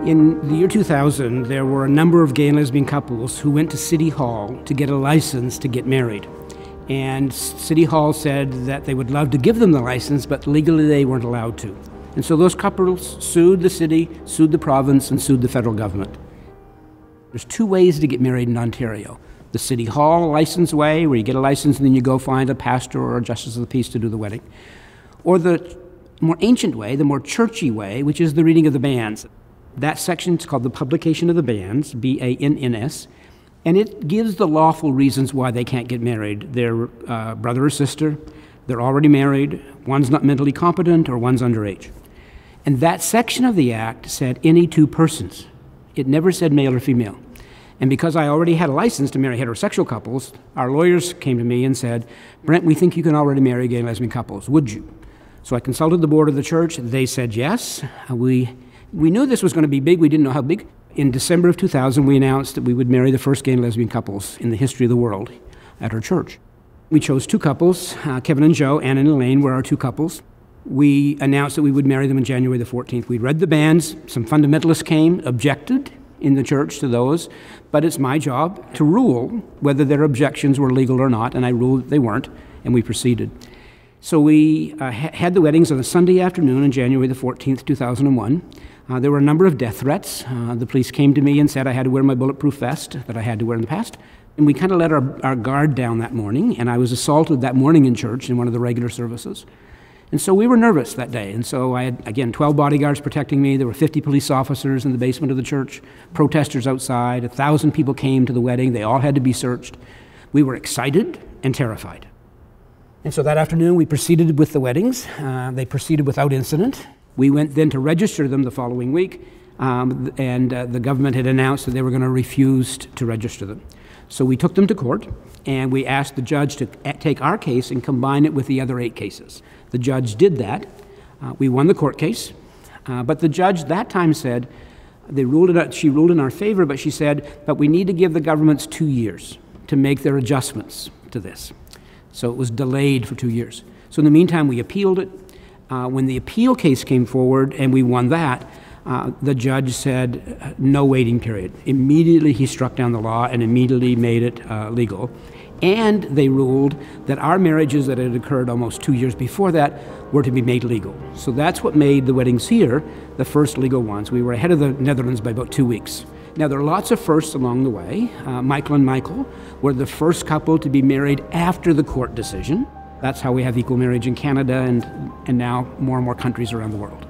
In the year 2000, there were a number of gay and lesbian couples who went to City Hall to get a license to get married. And City Hall said that they would love to give them the license, but legally they weren't allowed to. And so those couples sued the city, sued the province, and sued the federal government. There's two ways to get married in Ontario. The City Hall license way, where you get a license and then you go find a pastor or a justice of the peace to do the wedding. Or the more ancient way, the more churchy way, which is the reading of the banns. That section is called the publication of the banns, B-A-N-N-S, and it gives the lawful reasons why they can't get married. They're brother or sister, they're already married, one's not mentally competent, or one's underage. And that section of the Act said any two persons. It never said male or female. And because I already had a license to marry heterosexual couples, our lawyers came to me and said, Brent, we think you can already marry gay and lesbian couples. Would you? So I consulted the board of the church. They said yes. We knew this was going to be big. We didn't know how big. In December of 2000, we announced that we would marry the first gay and lesbian couples in the history of the world at our church. We chose two couples, Kevin and Joe. Ann and Elaine were our two couples. We announced that we would marry them on January the 14th. We read the banns. Some fundamentalists came, objected in the church to those, but it's my job to rule whether their objections were legal or not, and I ruled they weren't, and we proceeded. So we had the weddings on a Sunday afternoon on January the 14th, 2001. There were a number of death threats. The police came to me and said I had to wear my bulletproof vest that I had to wear in the past. And we kind of let our guard down that morning, and I was assaulted that morning in church in one of the regular services. And so we were nervous that day. And so I had, again, 12 bodyguards protecting me. There were 50 police officers in the basement of the church, protesters outside. 1,000 people came to the wedding. They all had to be searched. We were excited and terrified. And so that afternoon, we proceeded with the weddings. They proceeded without incident. We went then to register them the following week, and the government had announced that they were going to refuse to register them. So we took them to court, and we asked the judge to take our case and combine it with the other 8 cases. The judge did that. We won the court case, but the judge that time said, she ruled in our favor, but she said, but we need to give the governments 2 years to make their adjustments to this. So it was delayed for 2 years. So in the meantime, we appealed it. When the appeal case came forward and we won that, the judge said, no waiting period. Immediately he struck down the law and immediately made it legal. And they ruled that our marriages that had occurred almost 2 years before that were to be made legal. So that's what made the weddings here the first legal ones. We were ahead of the Netherlands by about 2 weeks. Now, there are lots of firsts along the way. Michael and Michael were the first couple to be married after the court decision. That's how we have equal marriage in Canada and now more and more countries around the world.